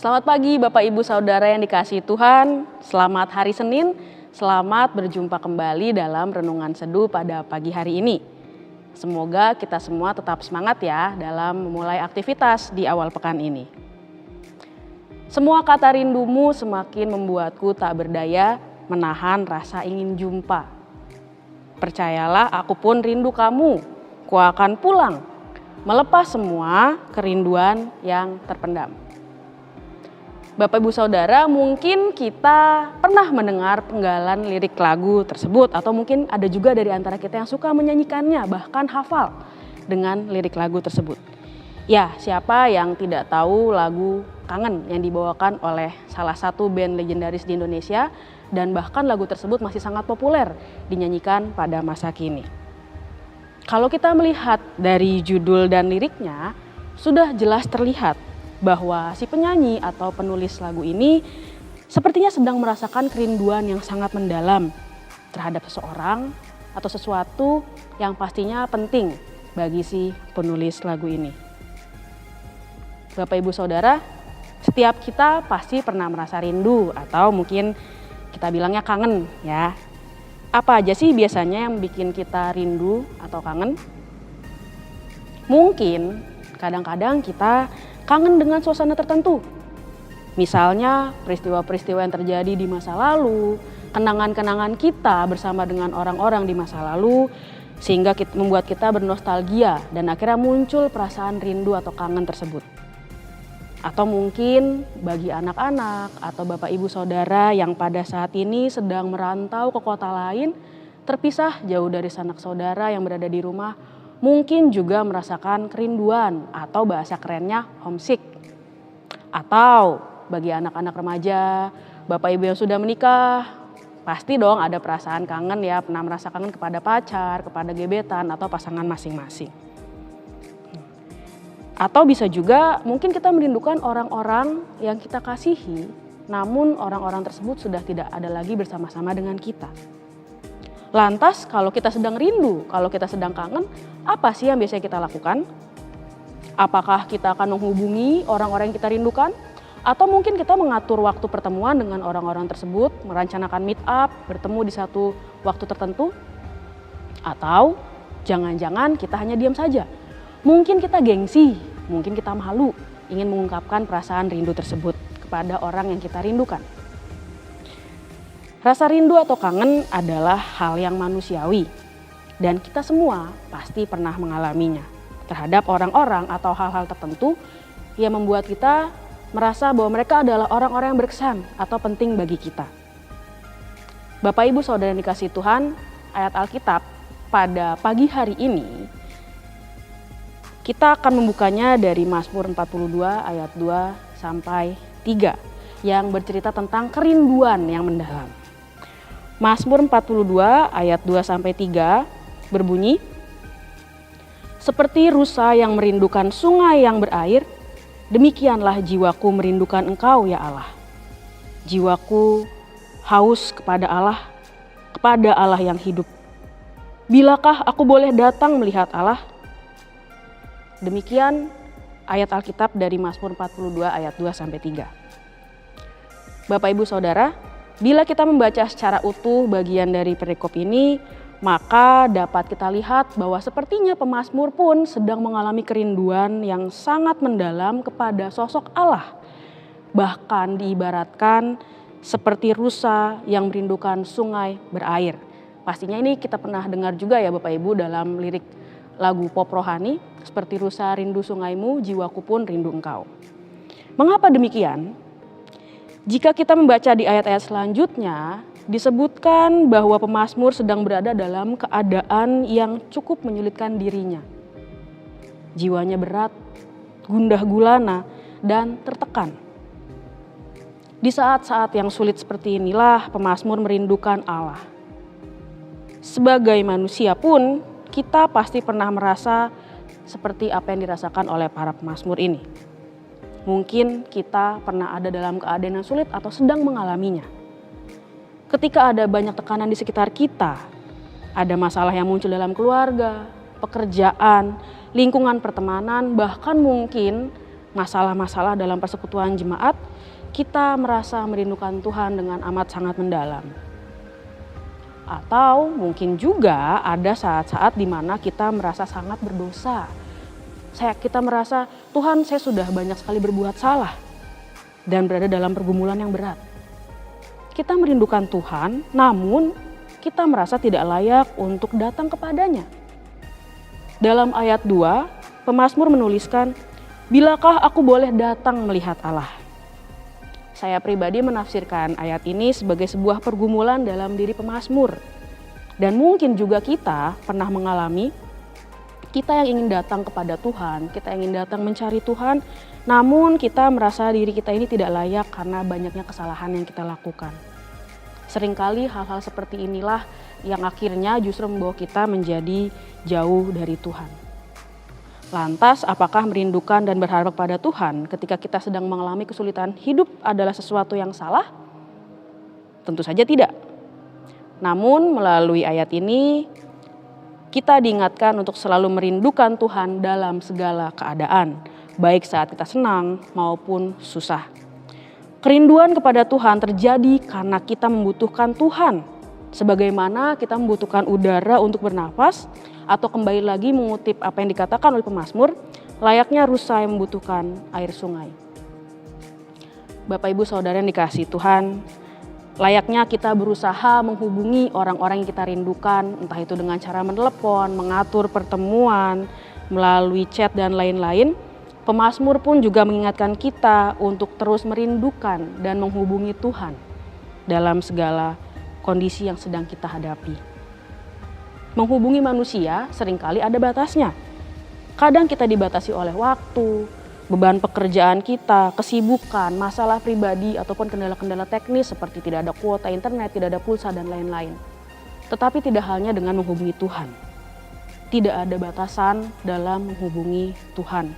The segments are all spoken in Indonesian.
Selamat pagi Bapak Ibu Saudara yang dikasihi Tuhan. Selamat hari Senin, selamat berjumpa kembali dalam Renungan Seduh pada pagi hari ini. Semoga kita semua tetap semangat ya dalam memulai aktivitas di awal pekan ini. Semua kata rindumu semakin membuatku tak berdaya menahan rasa ingin jumpa. Percayalah, aku pun rindu kamu, ku akan pulang, melepas semua kerinduan yang terpendam. Bapak Ibu Saudara, mungkin kita pernah mendengar penggalan lirik lagu tersebut atau mungkin ada juga dari antara kita yang suka menyanyikannya, bahkan hafal dengan lirik lagu tersebut. Ya, siapa yang tidak tahu lagu Kangen yang dibawakan oleh salah satu band legendaris di Indonesia dan bahkan lagu tersebut masih sangat populer dinyanyikan pada masa kini. Kalau kita melihat dari judul dan liriknya, sudah jelas terlihat bahwa si penyanyi atau penulis lagu ini sepertinya sedang merasakan kerinduan yang sangat mendalam terhadap seseorang atau sesuatu yang pastinya penting bagi si penulis lagu ini. Bapak Ibu Saudara, setiap kita pasti pernah merasa rindu atau mungkin kita bilangnya kangen ya. Apa aja sih biasanya yang bikin kita rindu atau kangen? Mungkin kadang-kadang kita kangen dengan suasana tertentu. Misalnya peristiwa-peristiwa yang terjadi di masa lalu, kenangan-kenangan kita bersama dengan orang-orang di masa lalu, sehingga membuat kita bernostalgia dan akhirnya muncul perasaan rindu atau kangen tersebut. Atau mungkin bagi anak-anak atau Bapak Ibu Saudara yang pada saat ini sedang merantau ke kota lain, terpisah jauh dari sanak saudara yang berada di rumah, mungkin juga merasakan kerinduan atau bahasa kerennya homesick. Atau bagi anak-anak remaja, Bapak Ibu yang sudah menikah, pasti dong ada perasaan kangen ya, pernah merasa kangen kepada pacar, kepada gebetan atau pasangan masing-masing. Atau bisa juga mungkin kita merindukan orang-orang yang kita kasihi, namun orang-orang tersebut sudah tidak ada lagi bersama-sama dengan kita. Lantas kalau kita sedang rindu, kalau kita sedang kangen, apa sih yang biasanya kita lakukan? Apakah kita akan menghubungi orang-orang yang kita rindukan? Atau mungkin kita mengatur waktu pertemuan dengan orang-orang tersebut, merencanakan meet up, bertemu di satu waktu tertentu? Atau jangan-jangan kita hanya diam saja? Mungkin kita gengsi, mungkin kita malu, ingin mengungkapkan perasaan rindu tersebut kepada orang yang kita rindukan. Rasa rindu atau kangen adalah hal yang manusiawi dan kita semua pasti pernah mengalaminya terhadap orang-orang atau hal-hal tertentu yang membuat kita merasa bahwa mereka adalah orang-orang yang berkesan atau penting bagi kita. Bapak Ibu Saudara yang dikasihi Tuhan, ayat Alkitab pada pagi hari ini kita akan membukanya dari Mazmur 42 ayat 2 sampai 3 yang bercerita tentang kerinduan yang mendalam. Mazmur 42 ayat 2 sampai 3 berbunyi, seperti rusa yang merindukan sungai yang berair, demikianlah jiwaku merindukan Engkau ya Allah. Jiwaku haus kepada Allah yang hidup. Bilakah aku boleh datang melihat Allah? Demikian ayat Alkitab dari Mazmur 42 ayat 2 sampai 3. Bapak Ibu Saudara, bila kita membaca secara utuh bagian dari perikop ini, maka dapat kita lihat bahwa sepertinya pemazmur pun sedang mengalami kerinduan yang sangat mendalam kepada sosok Allah. Bahkan diibaratkan seperti rusa yang merindukan sungai berair. Pastinya ini kita pernah dengar juga ya Bapak Ibu dalam lirik lagu pop rohani, seperti rusa rindu sungaimu, jiwaku pun rindu Engkau. Mengapa demikian? Jika kita membaca di ayat-ayat selanjutnya, disebutkan bahwa pemazmur sedang berada dalam keadaan yang cukup menyulitkan dirinya. Jiwanya berat, gundah gulana, dan tertekan. Di saat-saat yang sulit seperti inilah pemazmur merindukan Allah. Sebagai manusia pun, kita pasti pernah merasa seperti apa yang dirasakan oleh para pemazmur ini. Mungkin kita pernah ada dalam keadaan yang sulit atau sedang mengalaminya. Ketika ada banyak tekanan di sekitar kita, ada masalah yang muncul dalam keluarga, pekerjaan, lingkungan pertemanan, bahkan mungkin masalah-masalah dalam persekutuan jemaat kita merasa merindukan Tuhan dengan amat sangat mendalam. Atau mungkin juga ada saat-saat di mana kita merasa sangat berdosa. Kita merasa, Tuhan, saya sudah banyak sekali berbuat salah dan berada dalam pergumulan yang berat. Kita merindukan Tuhan, namun kita merasa tidak layak untuk datang kepadanya. Dalam ayat 2, pemazmur menuliskan, "Bilakah aku boleh datang melihat Allah?" Saya pribadi menafsirkan ayat ini sebagai sebuah pergumulan dalam diri pemazmur. Dan mungkin juga kita pernah mengalami, kita yang ingin datang kepada Tuhan, kita ingin datang mencari Tuhan, namun kita merasa diri kita ini tidak layak karena banyaknya kesalahan yang kita lakukan. Seringkali hal-hal seperti inilah yang akhirnya justru membawa kita menjadi jauh dari Tuhan. Lantas, apakah merindukan dan berharap pada Tuhan ketika kita sedang mengalami kesulitan hidup adalah sesuatu yang salah? Tentu saja tidak. Namun, melalui ayat ini, kita diingatkan untuk selalu merindukan Tuhan dalam segala keadaan, baik saat kita senang maupun susah. Kerinduan kepada Tuhan terjadi karena kita membutuhkan Tuhan, sebagaimana kita membutuhkan udara untuk bernafas, atau kembali lagi mengutip apa yang dikatakan oleh pemazmur, layaknya rusa yang membutuhkan air sungai. Bapak Ibu Saudara yang dikasihi Tuhan, layaknya kita berusaha menghubungi orang-orang yang kita rindukan, entah itu dengan cara menelepon, mengatur pertemuan, melalui chat dan lain-lain. Pemazmur pun juga mengingatkan kita untuk terus merindukan dan menghubungi Tuhan dalam segala kondisi yang sedang kita hadapi. Menghubungi manusia seringkali ada batasnya. Kadang kita dibatasi oleh waktu, beban pekerjaan kita, kesibukan, masalah pribadi, ataupun kendala-kendala teknis seperti tidak ada kuota internet, tidak ada pulsa, dan lain-lain. Tetapi tidak halnya dengan menghubungi Tuhan. Tidak ada batasan dalam menghubungi Tuhan.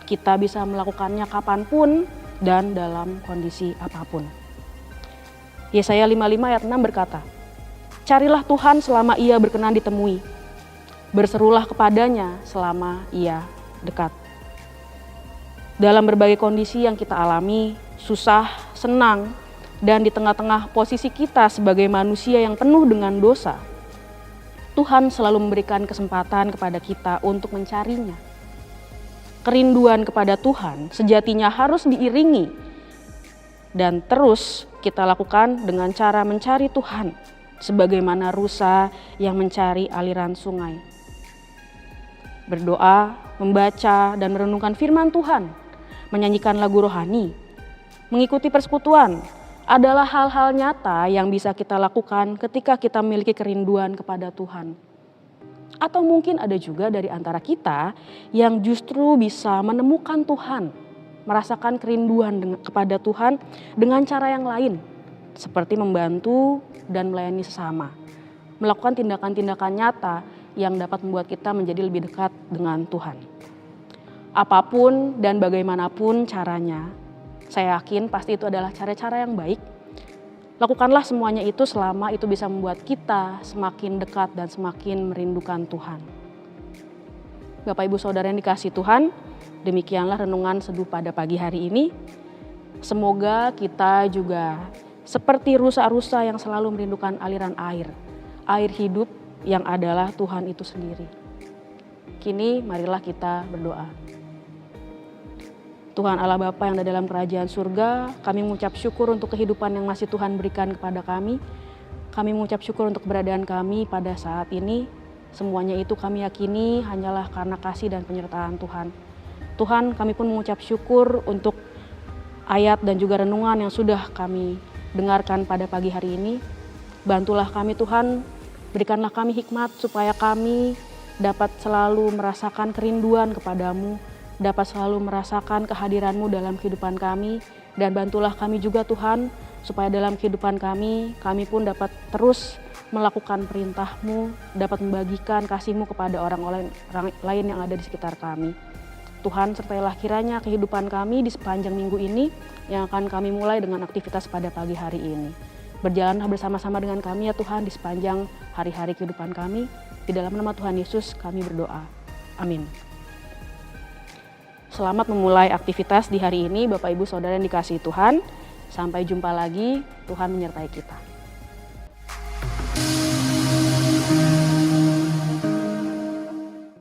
Kita bisa melakukannya kapanpun dan dalam kondisi apapun. Yesaya 55 ayat 6 berkata, "Carilah Tuhan selama ia berkenan ditemui. Berserulah kepadanya selama ia dekat." Dalam berbagai kondisi yang kita alami, susah, senang, dan di tengah-tengah posisi kita sebagai manusia yang penuh dengan dosa, Tuhan selalu memberikan kesempatan kepada kita untuk mencarinya. Kerinduan kepada Tuhan sejatinya harus diiringi dan terus kita lakukan dengan cara mencari Tuhan, sebagaimana rusa yang mencari aliran sungai. Berdoa, membaca, dan merenungkan firman Tuhan, menyanyikan lagu rohani, mengikuti persekutuan adalah hal-hal nyata yang bisa kita lakukan ketika kita memiliki kerinduan kepada Tuhan. Atau mungkin ada juga dari antara kita yang justru bisa menemukan Tuhan, merasakan kerinduan kepada Tuhan dengan cara yang lain, seperti membantu dan melayani sesama, melakukan tindakan-tindakan nyata yang dapat membuat kita menjadi lebih dekat dengan Tuhan. Apapun dan bagaimanapun caranya, saya yakin pasti itu adalah cara-cara yang baik. Lakukanlah semuanya itu selama itu bisa membuat kita semakin dekat dan semakin merindukan Tuhan. Bapak Ibu Saudara yang dikasihi Tuhan, demikianlah renungan seduh pada pagi hari ini. Semoga kita juga seperti rusa-rusa yang selalu merindukan aliran air hidup yang adalah Tuhan itu sendiri. Kini marilah kita berdoa. Tuhan Allah Bapa yang ada dalam kerajaan surga, kami mengucap syukur untuk kehidupan yang masih Tuhan berikan kepada kami. Kami mengucap syukur untuk keberadaan kami pada saat ini. Semuanya itu kami yakini hanyalah karena kasih dan penyertaan Tuhan. Tuhan, kami pun mengucap syukur untuk ayat dan juga renungan yang sudah kami dengarkan pada pagi hari ini. Bantulah kami Tuhan, berikanlah kami hikmat supaya kami dapat selalu merasakan kerinduan kepadamu, dapat selalu merasakan kehadiran-Mu dalam kehidupan kami, dan bantulah kami juga Tuhan, supaya dalam kehidupan kami pun dapat terus melakukan perintah-Mu, dapat membagikan kasih-Mu kepada orang lain yang ada di sekitar kami. Tuhan, sertailah kiranya kehidupan kami di sepanjang minggu ini yang akan kami mulai dengan aktivitas pada pagi hari ini. Berjalanlah bersama-sama dengan kami ya Tuhan di sepanjang hari-hari kehidupan kami. Di dalam nama Tuhan Yesus kami berdoa. Amin. Selamat memulai aktivitas di hari ini Bapak Ibu Saudara yang dikasihi Tuhan. Sampai jumpa lagi, Tuhan menyertai kita.